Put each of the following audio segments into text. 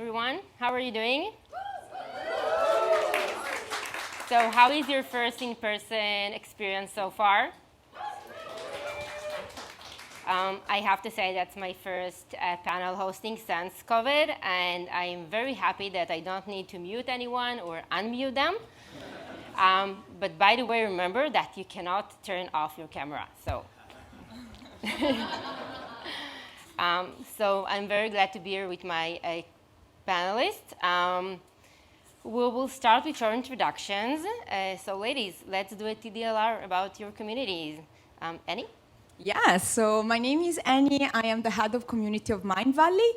everyone. How are you doing? So how is your first in-person experience so far? I have to say that's my first panel hosting since COVID, and I'm very happy that I don't need to mute anyone or unmute them. But by the way, remember that you cannot turn off your camera. So I'm very glad to be here with my panelists. We will start with our introductions. So ladies, let's do a TDLR about your communities. Eni? Yeah, so my name is Eni. I am the head of community of Mindvalley.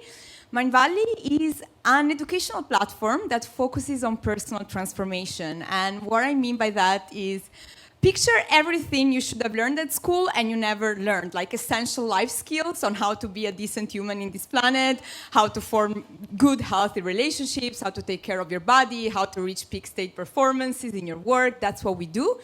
Mindvalley is an educational platform that focuses on personal transformation. And what I mean by that is picture everything you should have learned at school and you never learned, like essential life skills on how to be a decent human in this planet, how to form good, healthy relationships, how to take care of your body, how to reach peak state performances in your work. That's what we do.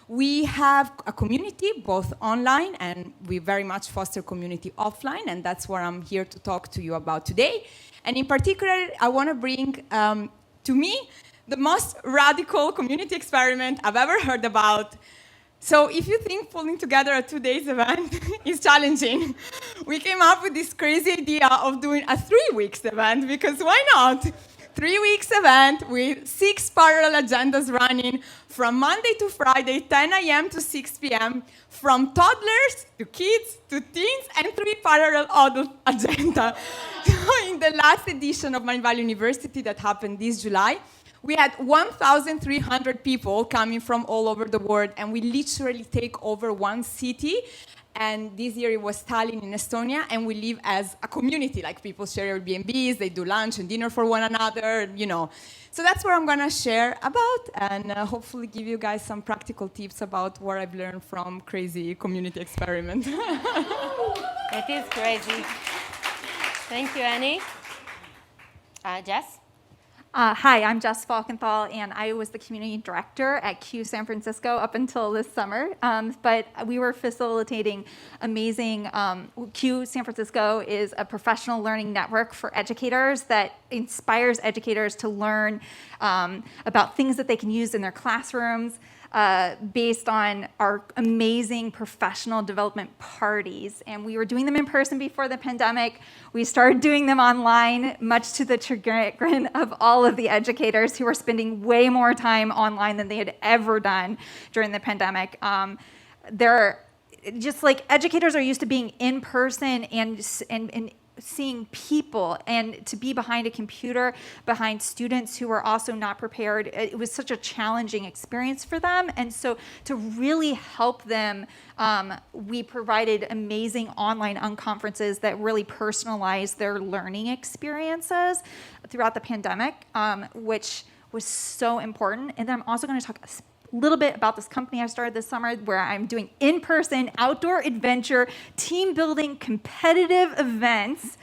We have a community, both online, and we very much foster community offline, and that's what I'm here to talk to you about today. And in particular, I want to bring, to me, the most radical community experiment I've ever heard about. So if you think pulling together a 2-day event is challenging, we came up with this crazy idea of doing a 3-week event, because why not? 3-week event with 6 parallel agendas running from Monday to Friday, 10 a.m. to 6 p.m., from toddlers to kids to teens, and 3 parallel adult agenda. So in the last edition of Mindvalley University that happened this July, we had 1,300 people coming from all over the world, and we literally take over one city. And this year it was Tallinn in Estonia, and we live as a community, like people share Airbnbs, they do lunch and dinner for one another, you know. So that's what I'm gonna share about, and hopefully give you guys some practical tips about what I've learned from crazy community experiment. It is crazy. Thank you, Eni. Jess? Hi, I'm Jessica Falkenthal, and I was the community director at CUE San Francisco up until this summer. But we were facilitating amazing, CUE San Francisco is a professional learning network for educators that inspires educators to learn about things that they can use in their classrooms, based on our amazing professional development parties. And we were doing them in person before the pandemic. We started doing them online, much to the chagrin of all of the educators who were spending way more time online than they had ever done during the pandemic. They're just like educators are used to being in person and seeing people, and to be behind a computer, behind students who are also not prepared. It was such a challenging experience for them. And so to really help them, we provided amazing online unconferences that really personalized their learning experiences throughout the pandemic, which was so important. And then I'm also going to talk a little bit about this company I started this summer, where I'm doing in-person outdoor adventure, team building, competitive events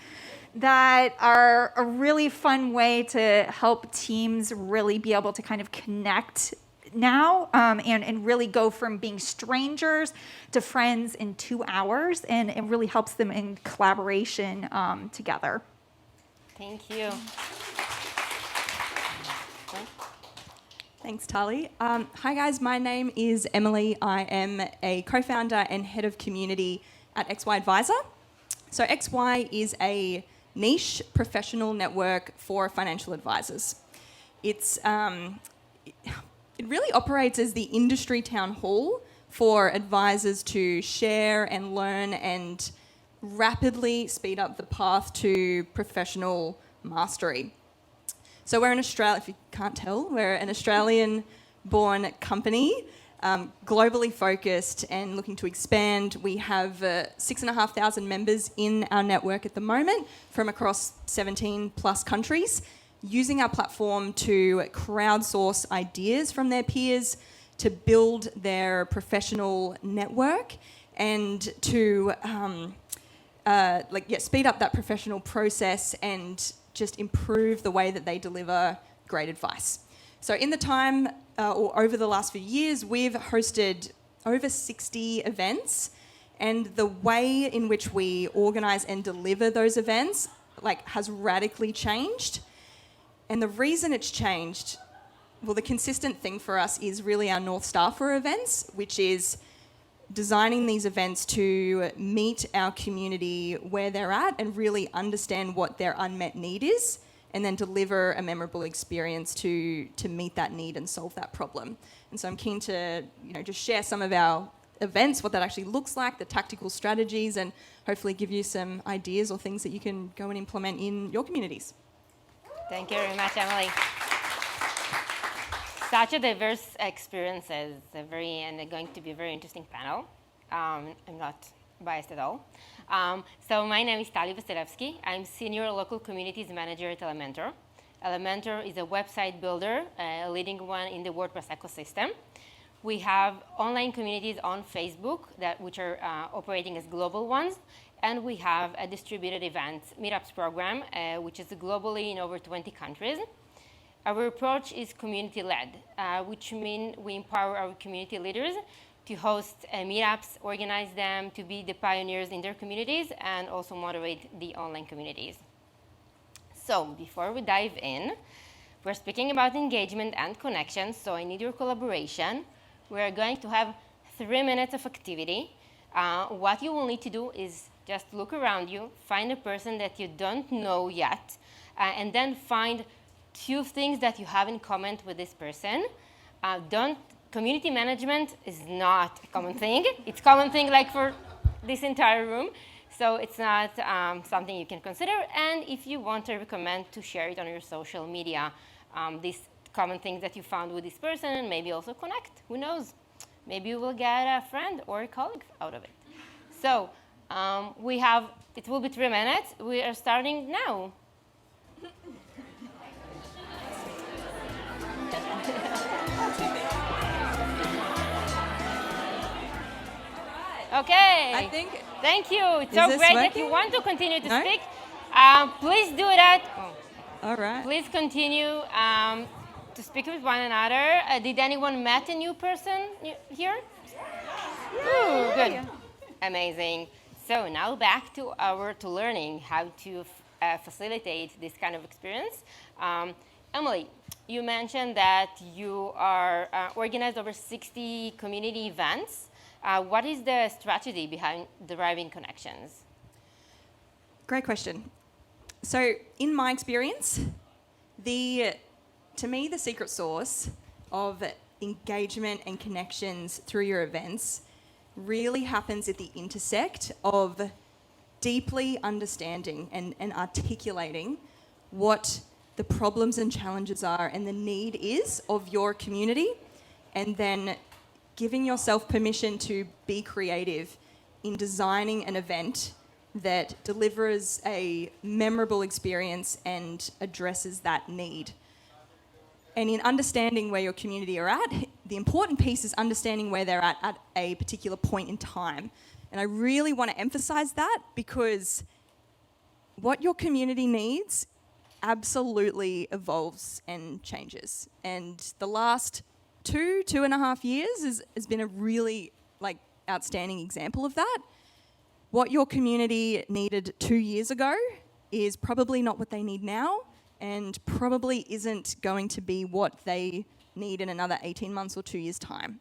that are a really fun way to help teams really be able to kind of connect now, and really go from being strangers to friends in 2 hours, and it really helps them in collaboration together. Thank you. Thanks, Tali. Hi, guys. My name is Emily. I am a co-founder and head of community at XY Advisor. So XY is a niche professional network for financial advisors. It really operates as the industry town hall for advisors to share and learn and rapidly speed up the path to professional mastery. So we're in Australia, if you can't tell, we're an Australian-born company, globally focused and looking to expand. We have 6,500 members in our network at the moment from across 17 plus countries, using our platform to crowdsource ideas from their peers, to build their professional network, and to speed up that professional process and just improve the way that they deliver great advice. So in the time, or over the last few years, we've hosted over 60 events, and the way in which we organise and deliver those events has radically changed. And the reason it's changed, well, the consistent thing for us is really our North Star for events, which is designing these events to meet our community where they're at and really understand what their unmet need is, and then deliver a memorable experience to meet that need and solve that problem. And so I'm keen to, just share some of our events, what that actually looks like, the tactical strategies, and hopefully give you some ideas or things that you can go and implement in your communities. Thank you very much, Emily. Such a diverse experiences, and going to be a very interesting panel. I'm not biased at all. So my name is Tali Vasilevsky. I'm Senior Local Communities Manager at Elementor. Elementor is a website builder, a leading one in the WordPress ecosystem. We have online communities on Facebook which are operating as global ones, and we have a distributed events meetups program, which is globally in over 20 countries. Our approach is community-led, which means we empower our community leaders to host meetups, organize them, to be the pioneers in their communities, and also moderate the online communities. So before we dive in, we're speaking about engagement and connection, so I need your collaboration. We're going to have 3 minutes of activity. What you will need to do is just look around you, find a person that you don't know yet, and then find 2 things that you have in common with this person. Community management is not a common thing. It's a common thing like for this entire room. So it's not something you can consider. And if you want, I recommend to share it on your social media, these common things that you found with this person, and maybe also connect. Who knows? Maybe you will get a friend or a colleague out of it. So it will be 3 minutes. We are starting now. Okay. Thank you. It's so great that you want to continue to speak. Please do that. All right. Please continue to speak with one another. Did anyone met a new person here? Ooh, good. Amazing. So now back to learning how to facilitate this kind of experience. Emily, you mentioned that you are organized over 60 community events. What is the strategy behind deriving connections? Great question. So in my experience, to me, the secret sauce of engagement and connections through your events really happens at the intersect of deeply understanding and articulating what the problems and challenges are and the need is of your community, and then giving yourself permission to be creative in designing an event that delivers a memorable experience and addresses that need. And in understanding where your community are at, the important piece is understanding where they're at a particular point in time. And I really want to emphasize that, because what your community needs absolutely evolves and changes. And the last 2.5 years has been a really outstanding example of that. What your community needed 2 years ago is probably not what they need now, and probably isn't going to be what they need in another 18 months or 2 years' time.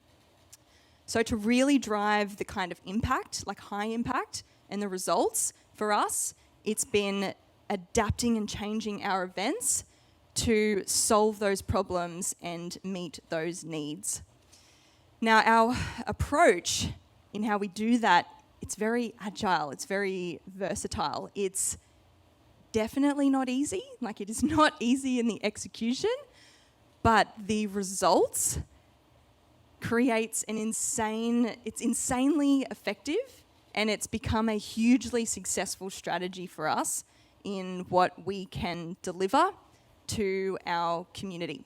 So to really drive the kind of impact, high impact, and the results for us, it's been adapting and changing our events to solve those problems and meet those needs. Now, our approach in how we do that, it's very agile, it's very versatile. It's definitely not easy. It is not easy in the execution, but the results creates it's insanely effective, and it's become a hugely successful strategy for us in what we can deliver to our community.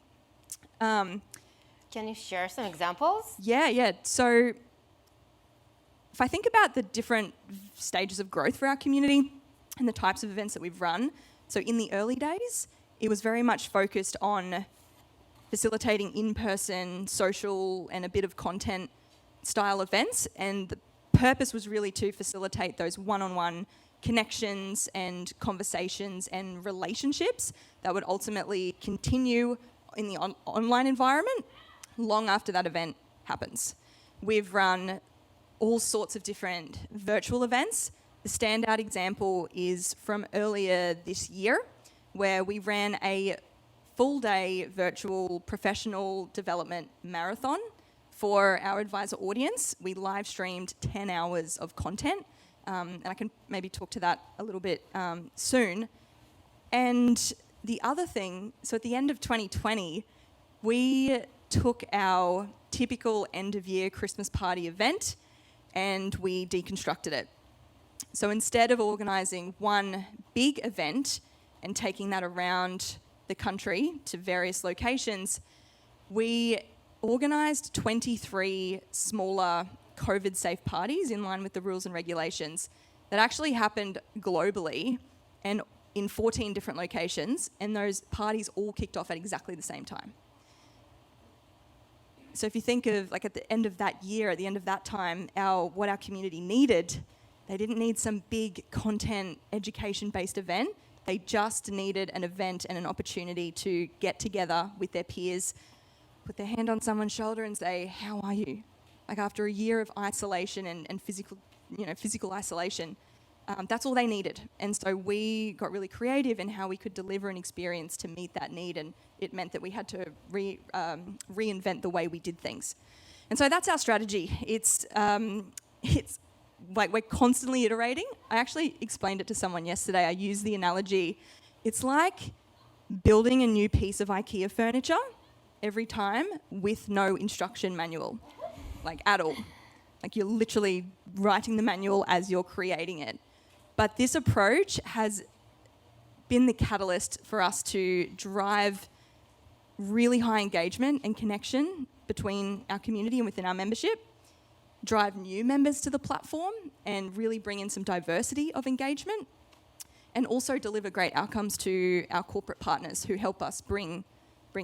Can you share some examples? Yeah. So if I think about the different stages of growth for our community and the types of events that we've run, so in the early days, it was very much focused on facilitating in-person, social, and a bit of content style events, and the purpose was really to facilitate those one-on-one connections and conversations and relationships that would ultimately continue in the online environment long after that event happens. We've run all sorts of different virtual events. The standout example is from earlier this year, where we ran a full-day virtual professional development marathon for our advisor audience. We live streamed 10 hours of content, and I can maybe talk to that a little bit soon. And the other thing, so at the end of 2020, we took our typical end-of-year Christmas party event and we deconstructed it. So instead of organising one big event and taking that around the country to various locations, we organised 23 smaller COVID-safe parties in line with the rules and regulations that actually happened globally and in 14 different locations, and those parties all kicked off at exactly the same time. So if you think of, like, at the end of that year, at the end of that time, what our community needed, they didn't need some big content education-based event. They just needed an event and an opportunity to get together with their peers, put their hand on someone's shoulder and say, how are you? Like, after a year of isolation and physical isolation, that's all they needed. And so we got really creative in how we could deliver an experience to meet that need, and it meant that we had to reinvent the way we did things. And so that's our strategy. It's like we're constantly iterating. I actually explained it to someone yesterday. I used the analogy, it's like building a new piece of IKEA furniture every time with no instruction manual, like at all. Like, you're literally writing the manual as you're creating it. But this approach has been the catalyst for us to drive really high engagement and connection between our community and within our membership, drive new members to the platform and really bring in some diversity of engagement, and also deliver great outcomes to our corporate partners who help us bring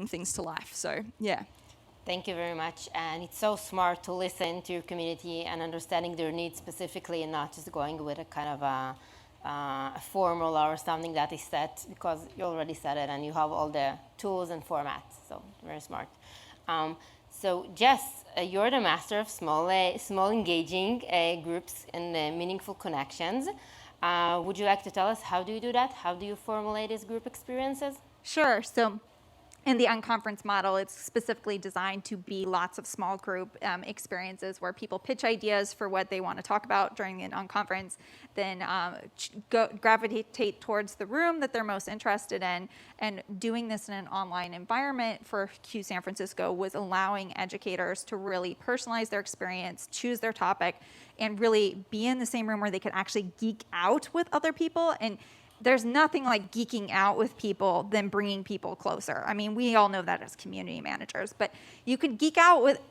things to life. So, yeah. Thank you very much. And it's so smart to listen to your community and understanding their needs specifically, and not just going with a kind of a formula or something that is set, because you already said it and you have all the tools and formats. So very smart. So Jess, you're the master of small engaging groups and meaningful connections. Would you like to tell us how do you do that? How do you formulate these group experiences? Sure. So in the unconference model, it's specifically designed to be lots of small group experiences where people pitch ideas for what they want to talk about during an unconference, then gravitate towards the room that they're most interested in. And doing this in an online environment for CUE San Francisco was allowing educators to really personalize their experience, choose their topic, and really be in the same room where they could actually geek out with other people. And there's nothing like geeking out with people than bringing people closer. I mean, we all know that as community managers, but you could geek out with,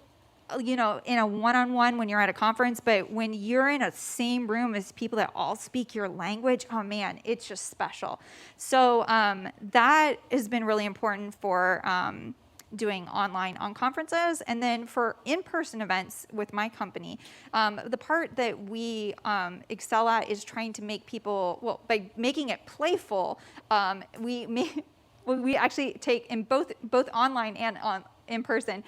in a one-on-one when you're at a conference, but when you're in a same room as people that all speak your language, oh man, it's just special. So that has been really important for doing online on conferences. And then for in-person events with my company, the part that we excel at is trying to make people, well, by making it playful, we actually take in both online and in person,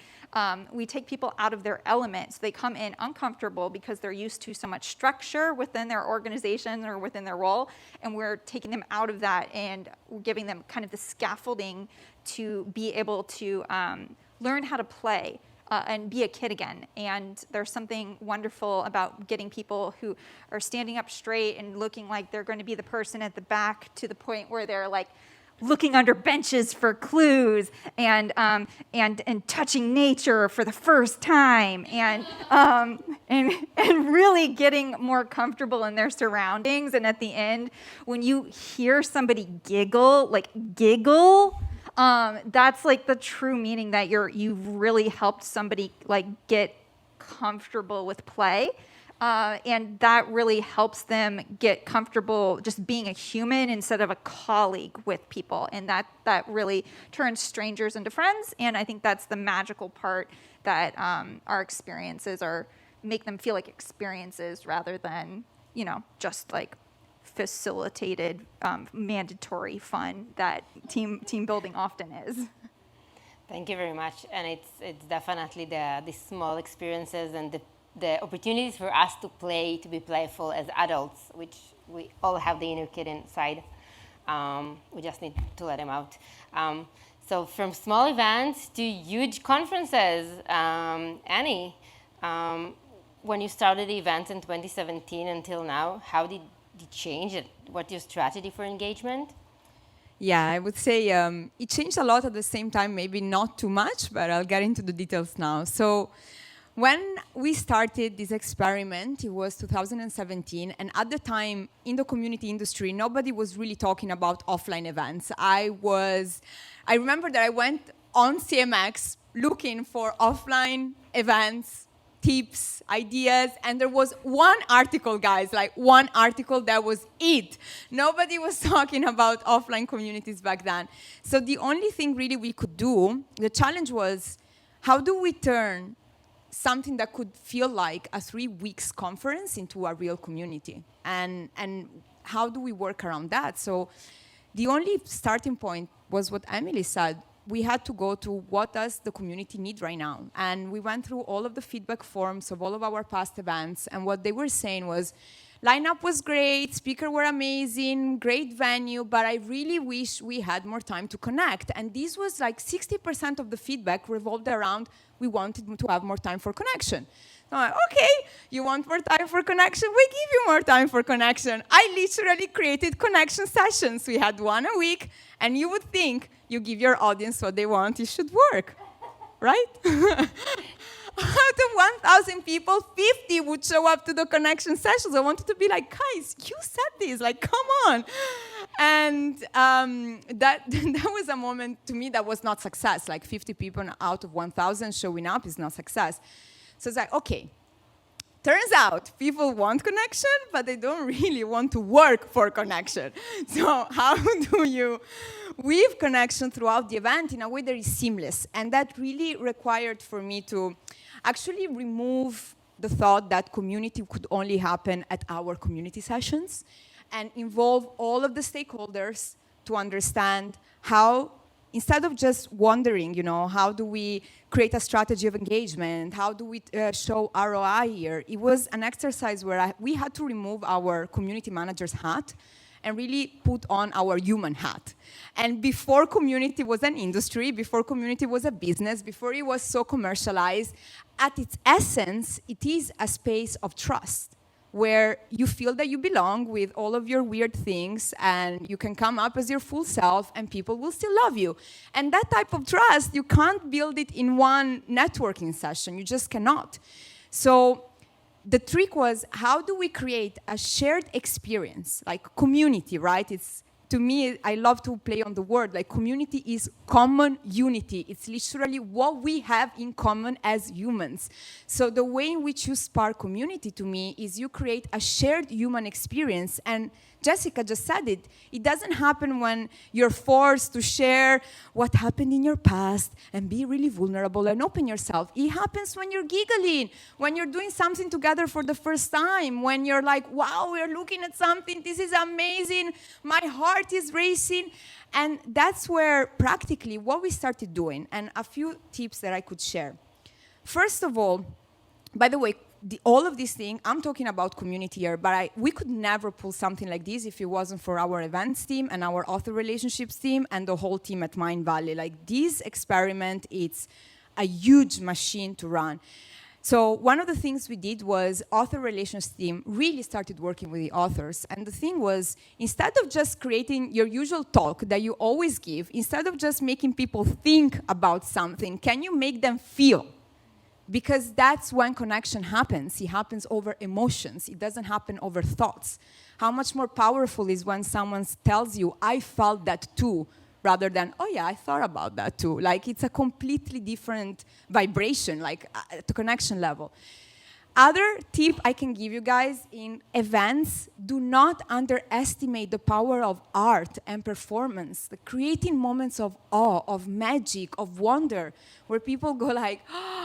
we take people out of their element. So they come in uncomfortable because they're used to so much structure within their organization or within their role, and we're taking them out of that and giving them kind of the scaffolding to be able to learn how to play and be a kid again. And there's something wonderful about getting people who are standing up straight and looking like they're going to be the person at the back, to the point where they're like looking under benches for clues and touching nature for the first time, and really getting more comfortable in their surroundings. And at the end, when you hear somebody giggle, that's like the true meaning that you've really helped somebody like get comfortable with play. And that really helps them get comfortable just being a human instead of a colleague with people. And that really turns strangers into friends. And I think that's the magical part, that our experiences make them feel like experiences rather than, just like facilitated, mandatory fun that team building often is. Thank you very much. And it's definitely the small experiences and the opportunities for us to play, to be playful as adults, which we all have the inner kid inside. We just need to let him out. So from small events to huge conferences, Annie, when you started the event in 2017 until now, how did it change? What's your strategy for engagement? Yeah, I would say it changed a lot at the same time, maybe not too much, but I'll get into the details now. So when we started this experiment, it was 2017, and at the time, in the community industry, nobody was really talking about offline events. I remember that I went on CMX looking for offline events, tips, ideas, and there was one article, guys, like one article, that was it. Nobody was talking about offline communities back then. So the only thing really we could do, the challenge was, how do we turn something that could feel like a 3 weeks conference into a real community? And how do we work around that? So the only starting point was what Emily said. We had to go to what does the community need right now? And we went through all of the feedback forms of all of our past events, and what they were saying was, lineup was great, speakers were amazing, great venue, but I really wish we had more time to connect. And this was like 60% of the feedback revolved around, we wanted to have more time for connection. So I'm like, okay, you want more time for connection? We give you more time for connection. I literally created connection sessions. We had one a week, and you would think you give your audience what they want, it should work, right? Out of 1,000 people, 50 would show up to the connection sessions. I wanted to be like, guys, you said this, like, come on. And that was a moment to me that was not success. Like 50 people out of 1,000 showing up is not success. So it's like, okay, turns out people want connection, but they don't really want to work for connection. So how do you weave connection throughout the event in a way that is seamless? And that really required for me to actually remove the thought that community could only happen at our community sessions and involve all of the stakeholders to understand how, instead of just wondering, how do we create a strategy of engagement? How do we show ROI here? It was an exercise where we had to remove our community manager's hat and really put on our human hat. And before community was an industry, before community was a business, before it was so commercialized, at its essence, it is a space of trust, where you feel that you belong with all of your weird things, and you can come up as your full self, and people will still love you. And that type of trust, you can't build it in one networking session. You just cannot. So the trick was, how do we create a shared experience, like community, right? To me, I love to play on the word, like community is common unity. It's literally what we have in common as humans. So the way in which you spark community to me is you create a shared human experience. And Jessica just said it. It doesn't happen when you're forced to share what happened in your past and be really vulnerable and open yourself. It happens when you're giggling, when you're doing something together for the first time, when you're like, wow, we're looking at something, this is amazing, my heart is racing. And that's where practically what we started doing, and a few tips that I could share. First of all, by the way, all of these things, I'm talking about community here, but we could never pull something like this if it wasn't for our events team and our author relationships team and the whole team at Mindvalley. Like, this experiment, it's a huge machine to run. So one of the things we did was author relations team really started working with the authors. And the thing was, instead of just creating your usual talk that you always give, instead of just making people think about something, can you make them feel? Because that's when connection happens. It happens over emotions. It doesn't happen over thoughts. How much more powerful is when someone tells you, I felt that too, rather than, oh yeah, I thought about that too. Like, it's a completely different vibration, like at the connection level. Other tip I can give you guys in events, do not underestimate the power of art and performance. Creating moments of awe, of magic, of wonder, where people go like, oh,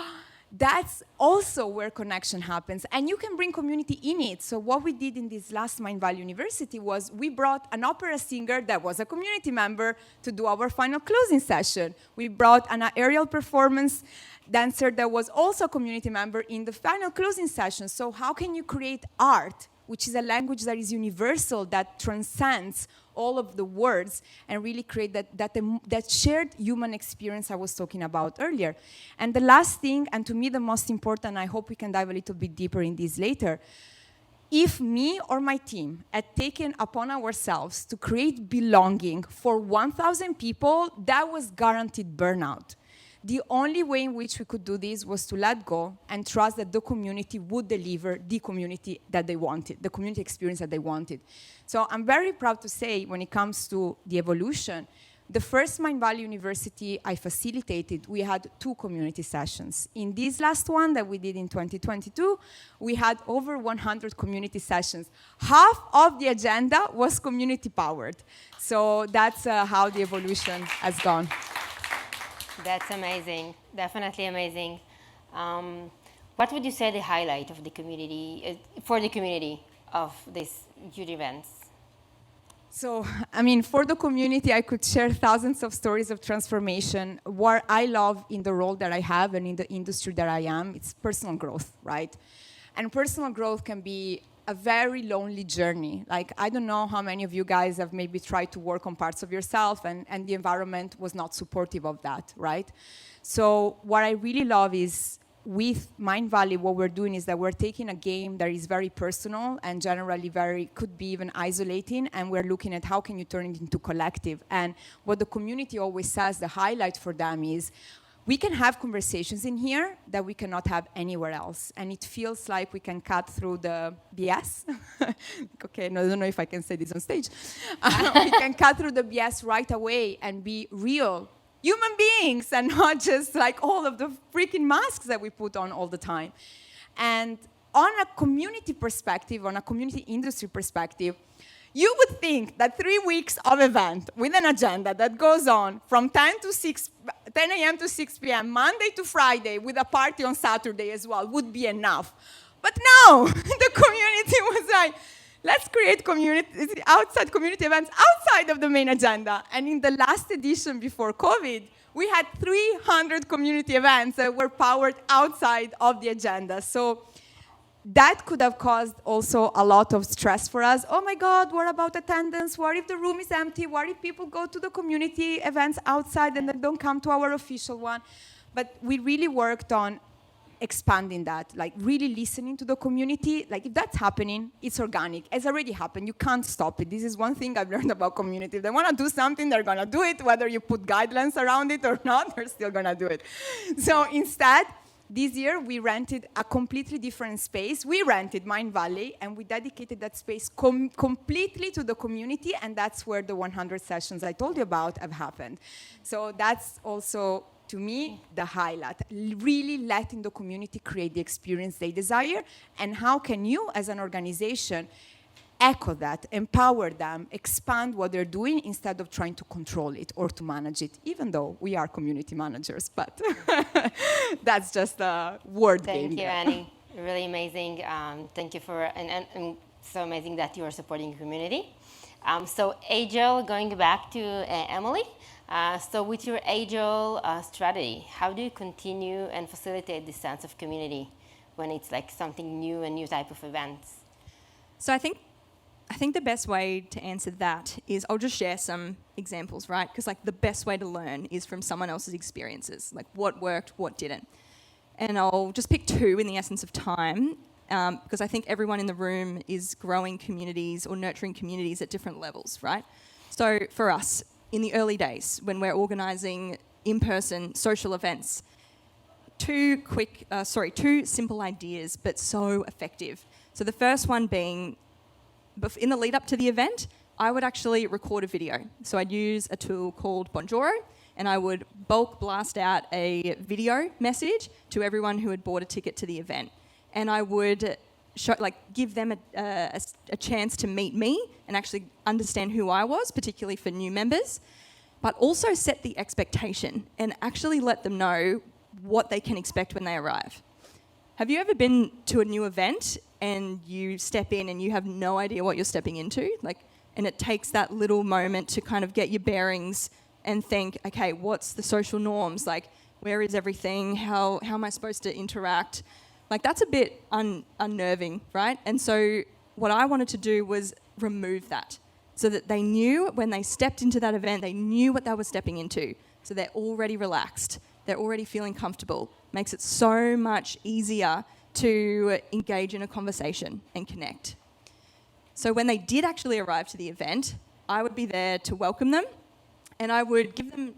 that's also where connection happens. And you can bring community in it. So what we did in this last Mindvalley University was we brought an opera singer that was a community member to do our final closing session. We brought an aerial performance dancer that was also a community member in the final closing session. So how can you create art, which is a language that is universal, that transcends all of the words, and really create that shared human experience I was talking about earlier. And the last thing, and to me the most important, I hope we can dive a little bit deeper in this later, if me or my team had taken upon ourselves to create belonging for 1,000 people, that was guaranteed burnout. The only way in which we could do this was to let go and trust that the community would deliver the community that they wanted, the community experience that they wanted. So I'm very proud to say, when it comes to the evolution, the first Mindvalley University I facilitated, we had 2 community sessions. In this last one that we did in 2022, we had over 100 community sessions. Half of the agenda was community powered. So that's how the evolution has gone. That's amazing, definitely amazing. What would you say the highlight of the community, for the community of these huge events? So, I mean, for the community, I could share thousands of stories of transformation. What I love in the role that I have and in the industry that I am, it's personal growth, right? And personal growth can be a very lonely journey. Like, I don't know how many of you guys have maybe tried to work on parts of yourself and the environment was not supportive of that, right? So what I really love is with Mindvalley, what we're doing is that we're taking a game that is very personal and generally could be even isolating, and we're looking at how can you turn it into collective. And what the community always says, the highlight for them is, we can have conversations in here that we cannot have anywhere else. And it feels like we can cut through the BS. Okay, no, I don't know if I can say this on stage. We can cut through the BS right away and be real human beings and not just like all of the freaking masks that we put on all the time. And on a community perspective, on a community industry perspective, you would think that 3 weeks of event with an agenda that goes on from 10 a.m. to 6 p.m., Monday to Friday, with a party on Saturday as well, would be enough. But no, the community was like, let's create community events outside of the main agenda. And in the last edition before COVID, we had 300 community events that were powered outside of the agenda. So that could have caused also a lot of stress for us. Oh my God, what about attendance? What if the room is empty? What if people go to the community events outside and they don't come to our official one? But we really worked on expanding that, like really listening to the community. Like if that's happening, it's organic. It's already happened. You can't stop it. This is one thing I've learned about community. If they want to do something, they're going to do it. Whether you put guidelines around it or not, they're still going to do it. So instead, this year, we rented a completely different space. We rented Mindvalley, and we dedicated that space completely to the community, and that's where the 100 sessions I told you about have happened. So that's also, to me, the highlight, really letting the community create the experience they desire, and how can you, as an organization, echo that, empower them, expand what they're doing instead of trying to control it or to manage it, even though we are community managers, but that's just a word game. Thank you, Annie. Really amazing. Thank you for, and so amazing that you are supporting your community. So Agile, going back to Emily. So with your Agile strategy, how do you continue and facilitate this sense of community when it's like something new, a new type of events? So I think the best way to answer that is I'll just share some examples, right? Because like the best way to learn is from someone else's experiences, like what worked, what didn't. And I'll just pick 2 in the essence of time, because I think everyone in the room is growing communities or nurturing communities at different levels, right? So for us, in the early days, when we're organising in-person social events, 2 simple ideas, but so effective. So the first one being, in the lead up to the event, I would actually record a video. So I'd use a tool called Bonjoro, and I would bulk blast out a video message to everyone who had bought a ticket to the event. And I would give them a chance to meet me and actually understand who I was, particularly for new members, but also set the expectation and actually let them know what they can expect when they arrive. Have you ever been to a new event and you step in and you have no idea what you're stepping into? And it takes that little moment to kind of get your bearings and think, okay, what's the social norms? Where is everything? How am I supposed to interact? That's a bit unnerving, right? And so what I wanted to do was remove that so that they knew when they stepped into that event, they knew what they were stepping into. So they're already relaxed. They're already feeling comfortable. Makes it so much easier to engage in a conversation and connect. So when they did actually arrive to the event, I would be there to welcome them, and I would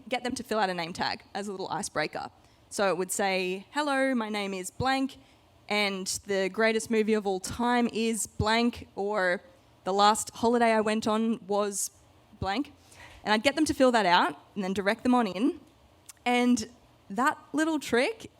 get them to fill out a name tag as a little icebreaker. So it would say, hello, my name is blank, and the greatest movie of all time is blank, or the last holiday I went on was blank. And I'd get them to fill that out and then direct them on in. And that little trick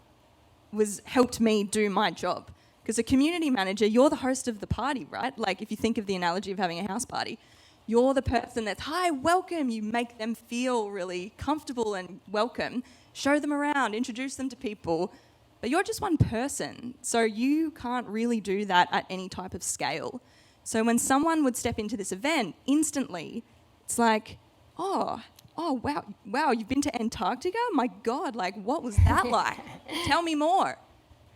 helped me do my job. Because a community manager, you're the host of the party, right? If you think of the analogy of having a house party, you're the person that's, hi, welcome. You make them feel really comfortable and welcome. Show them around, introduce them to people. But you're just one person, so you can't really do that at any type of scale. So when someone would step into this event, instantly, it's like, oh, wow, you've been to Antarctica? My God, what was that like? Tell me more.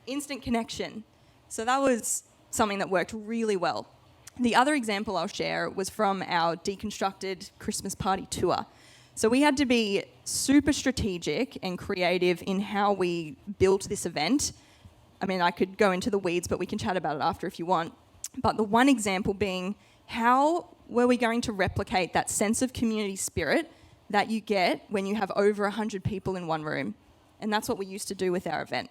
Instant connection. So that was something that worked really well. The other example I'll share was from our deconstructed Christmas party tour. So we had to be super strategic and creative in how we built this event. I mean, I could go into the weeds, but we can chat about it after if you want. But the one example being, how were we going to replicate that sense of community spirit that you get when you have over 100 people in one room? And that's what we used to do with our event.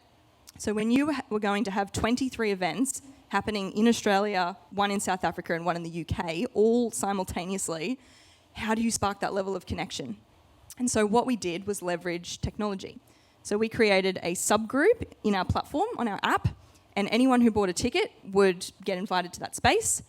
So when you were going to have 23 events happening in Australia, one in South Africa and one in the UK, all simultaneously, how do you spark that level of connection? And so what we did was leverage technology. So we created a subgroup in our platform, on our app, and anyone who bought a ticket would get invited to that space.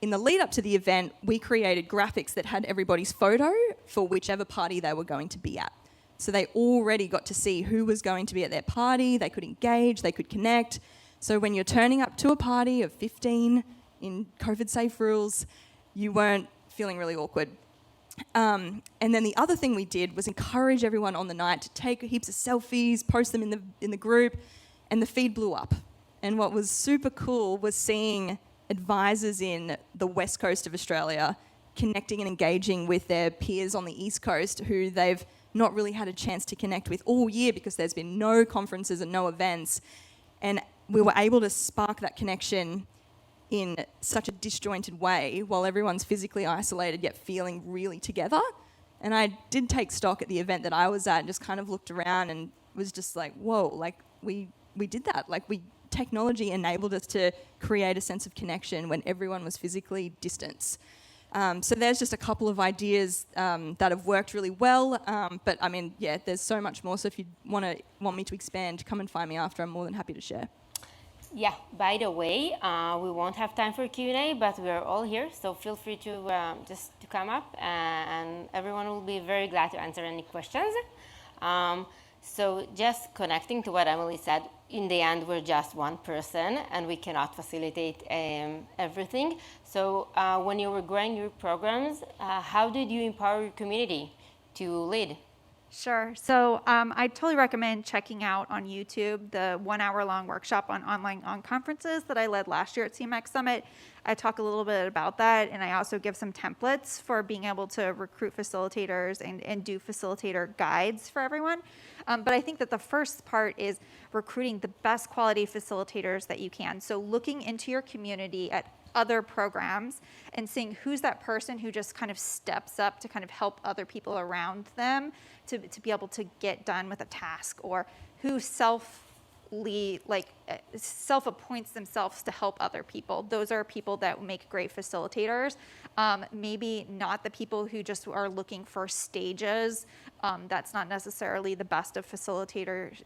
In the lead up to the event, we created graphics that had everybody's photo for whichever party they were going to be at. So they already got to see who was going to be at their party, they could engage, they could connect. So when you're turning up to a party of 15 in COVID-safe rules, you weren't feeling really awkward. And then the other thing we did was encourage everyone on the night to take heaps of selfies, post them in the group, and the feed blew up. And what was super cool was seeing advisors in the west coast of Australia connecting and engaging with their peers on the east coast who they've not really had a chance to connect with all year because there's been no conferences and no events. And we were able to spark that connection in such a disjointed way while everyone's physically isolated yet feeling really together. And I did take stock at the event that I was at and just kind of looked around and was just like, whoa, we did that. Technology enabled us to create a sense of connection when everyone was physically distant. So there's just a couple of ideas that have worked really well. But I mean, yeah, there's so much more. So if you want me to expand, come and find me after. I'm more than happy to share. Yeah, by the way, we won't have time for Q&A, but we're all here. So feel free to just to come up and everyone will be very glad to answer any questions. So just connecting to what Emily said, in the end, we're just one person and we cannot facilitate everything. So when you were growing your programs, how did you empower your community to lead? Sure. So I totally recommend checking out on YouTube the 1 hour long workshop on online conferences that I led last year at CMX Summit. I talk a little bit about that, and I also give some templates for being able to recruit facilitators and do facilitator guides for everyone. But I think that the first part is recruiting the best quality facilitators that you can. So looking into your community at other programs and seeing who's that person who just kind of steps up to kind of help other people around them to be able to get done with a task, or who self-appoints themselves to help other people. Those are people that make great facilitators. Maybe not the people who just are looking for stages. That's not necessarily the best of facilitators,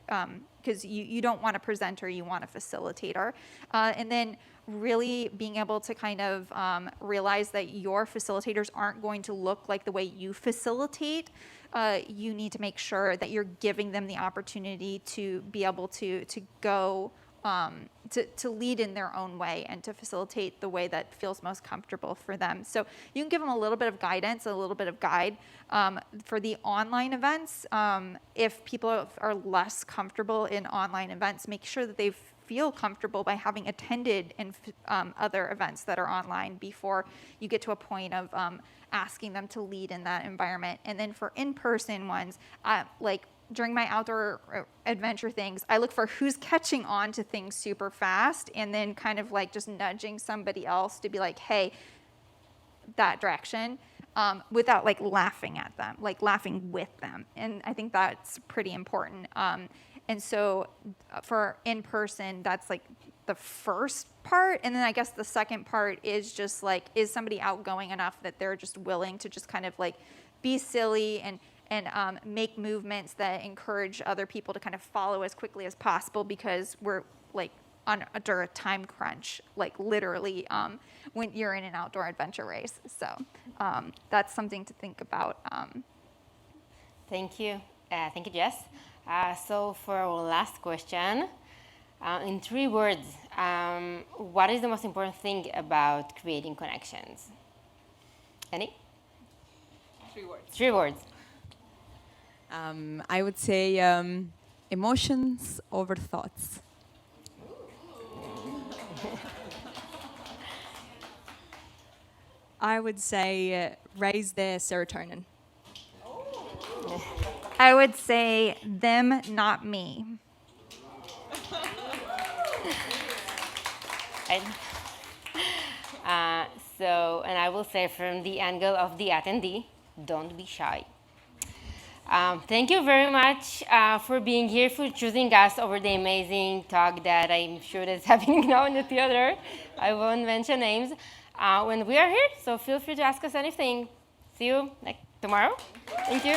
because you don't want a presenter, you want a facilitator. And then really being able to kind of realize that your facilitators aren't going to look like the way you facilitate. You need to make sure that you're giving them the opportunity to be able to go to lead in their own way and to facilitate the way that feels most comfortable for them. So you can give them a little bit of guidance, a little bit of guide. For the online events, if people are less comfortable in online events, make sure that they feel comfortable by having attended in other events that are online before you get to a point of asking them to lead in that environment. And then for in-person ones, like during my outdoor adventure things, I look for who's catching on to things super fast, and then kind of like just nudging somebody else to be like, hey, that direction, without like laughing at them, like laughing with them. And I think that's pretty important. And so for in-person, that's like the first part. And then I guess the second part is just like, is somebody outgoing enough that they're just willing to just kind of like be silly and make movements that encourage other people to kind of follow as quickly as possible, because we're like under a time crunch, like literally when you're in an outdoor adventure race. So that's something to think about. Thank you. Thank you, Jess. So for our last question, in 3 words, what is the most important thing about creating connections? Any? 3 words. 3 words. I would say emotions over thoughts. I would say raise their serotonin. I would say them, not me. And I will say from the angle of the attendee, don't be shy. Thank you very much for being here, for choosing us over the amazing talk that I'm sure is happening now in the theater. I won't mention names when we are here, so feel free to ask us anything. See you tomorrow. Thank you.